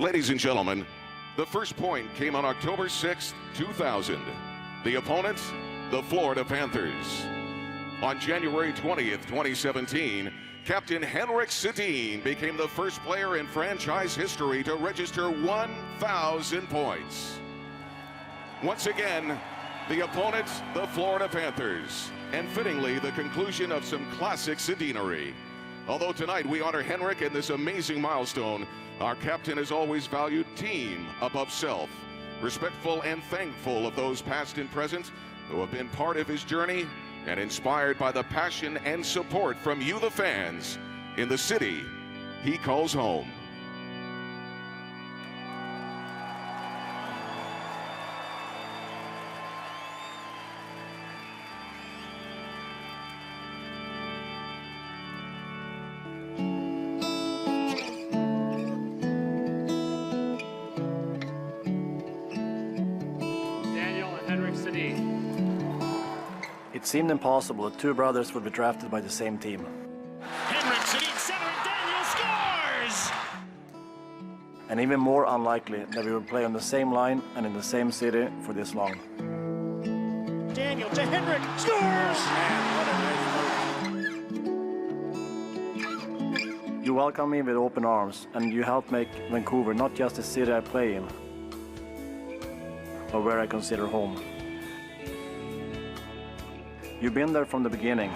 Ladies and gentlemen, the first point came on October 6, 2000. The opponent, the Florida Panthers. On January 20th, 2017, Captain Henrik Sedin became the first player in franchise history to register 1,000 points. Once again, the opponent, the Florida Panthers, and fittingly, the conclusion of some classic Sedinery. Although tonight we honor Henrik in this amazing milestone, our captain has always valued team above self, respectful and thankful of those past and present who have been part of his journey, and inspired by the passion and support from you, the fans, in the city he calls home. Henrik Sedin. It seemed impossible that two brothers would be drafted by the same team. Henrik Sedin, center, and Daniel scores! And even more unlikely that we would play on the same line and in the same city for this long. Daniel to Henrik, scores! You welcome me with open arms, and you helped make Vancouver not just the city I play in, but where I consider home. You've been there from the beginning,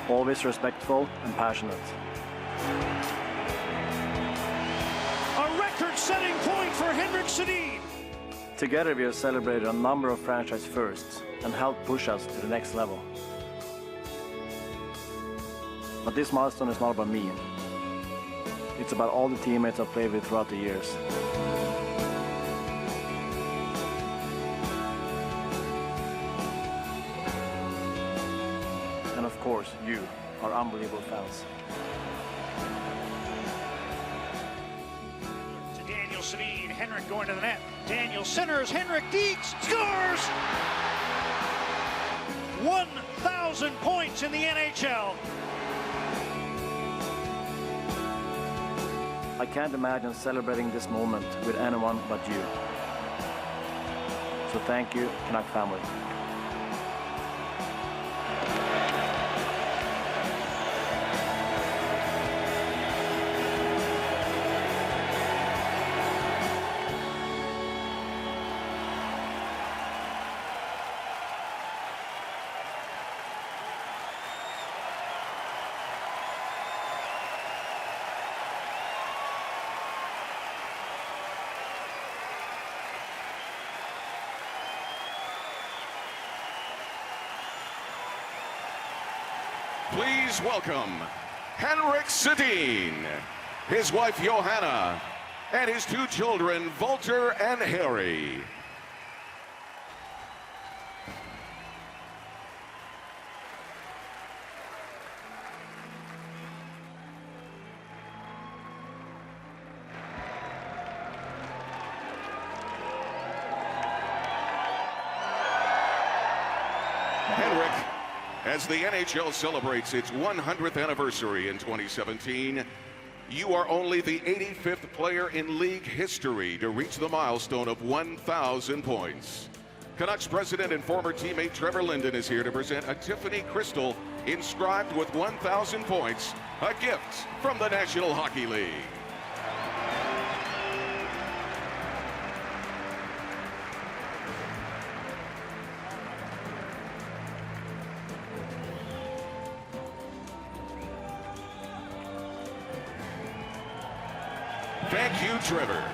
always respectful and passionate. A record-setting point for Henrik Sedin. Together we have celebrated a number of franchise firsts and helped push us to the next level. But this milestone is not about me. It's about all the teammates I've played with throughout the years. And of course, you, our unbelievable fans. To Daniel Sedin, Henrik going to the net. Daniel centers, Henrik Deeks scores! 1,000 points in the NHL. I can't imagine celebrating this moment with anyone but you. So thank you, Canuck family. Please welcome Henrik Sedin, his wife Johanna, and his two children, Walter and Harry. Henrik, as the NHL celebrates its 100th anniversary in 2017, you are only the 85th player in league history to reach the milestone of 1,000 points. Canucks president and former teammate Trevor Linden is here to present a Tiffany crystal inscribed with 1,000 points, a gift from the National Hockey League. Thank you, Trevor.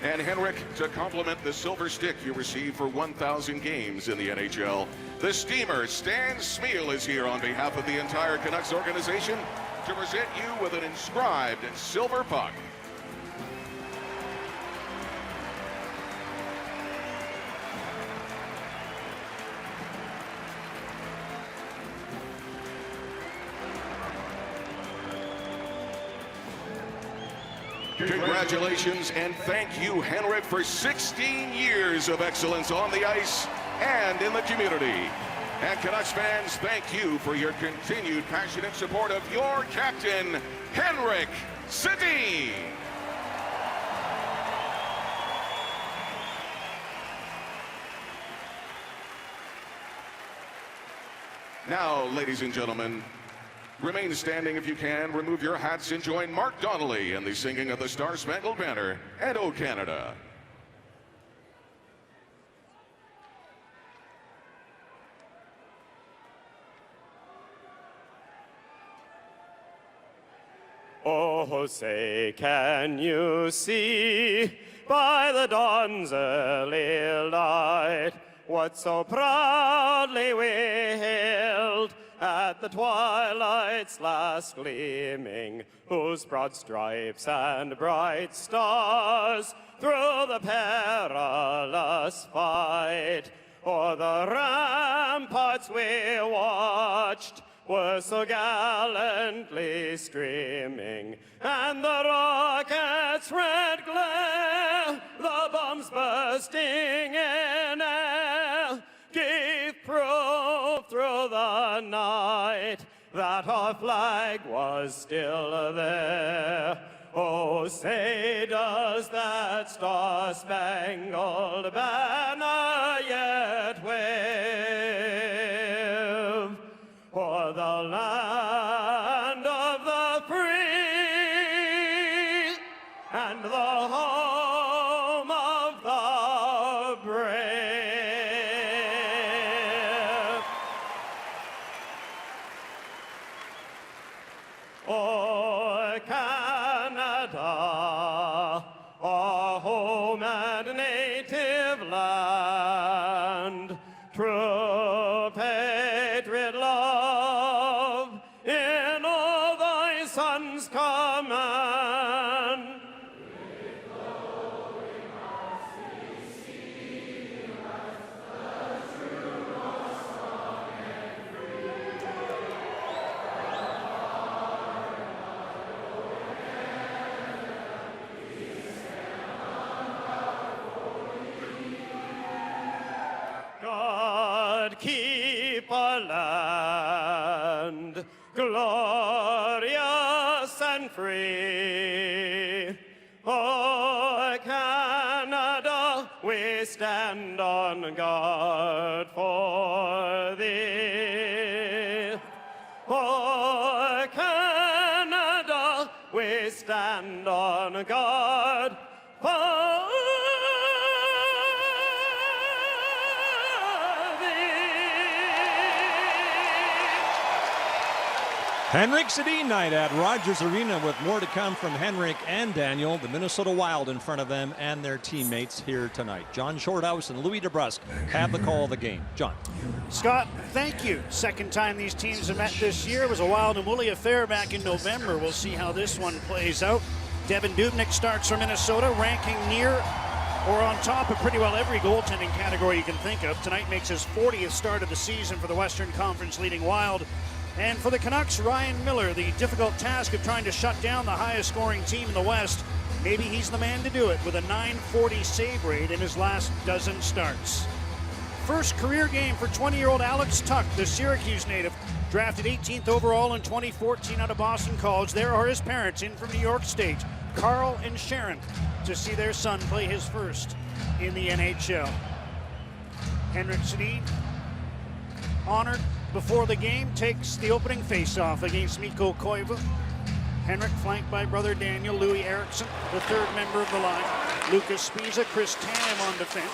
And Henrik, to complement the silver stick you received for 1,000 games in the NHL, the Steamer Stan Smeal is here on behalf of the entire Canucks organization to present you with an inscribed silver puck. Congratulations and thank you, Henrik, for 16 years of excellence on the ice and in the community. And Canucks fans, thank you for your continued passionate support of your captain, Henrik Sedin. Now, ladies and gentlemen, remain standing if you can, remove your hats, and join Mark Donnelly in the singing of the Star-Spangled Banner and O Canada. Oh, say, can you see by the dawn's early light what so proudly we hailed at the twilight's last gleaming, whose broad stripes and bright stars through the perilous fight o'er the ramparts we watched were so gallantly streaming, and the rocket's red glare, the bombs bursting in air, gave proof through the night that our flag was still there. Oh, say, does that star-spangled banner yet wave o'er the land of the free and the home of the brave? Oh, Canada, our home and native land, true patriot love in all thy sons' command. God keep our land glorious and free. Oh, Canada, we stand on guard for thee. Oh, Canada, we stand on guard for Henrik Sedin night at Rogers Arena, with more to come from Henrik and Daniel, the Minnesota Wild in front of them and their teammates here tonight. John Shorthouse and Louis DeBrusque have the call of the game. John. Scott, thank you. Second time these teams have met this year. It was a Wild and Woolly affair back in November. We'll see how this one plays out. Devin Dubnyk starts for Minnesota, ranking near or on top of pretty well every goaltending category you can think of. Tonight makes his 40th start of the season for the Western Conference leading Wild. And for the Canucks, Ryan Miller, the difficult task of trying to shut down the highest scoring team in the West. Maybe he's the man to do it with a .940 save rate in his last dozen starts. First career game for 20-year-old Alex Tuch, the Syracuse native, drafted 18th overall in 2014 out of Boston College. There are his parents in from New York State, Carl and Sharon, to see their son play his first in the NHL. Henrik Sedin, honored before the game, takes the opening face-off against Mikko Koivu. Henrik flanked by brother Daniel, Louis Eriksson, the third member of the line. Lucas Spiza, Chris Tam on defense.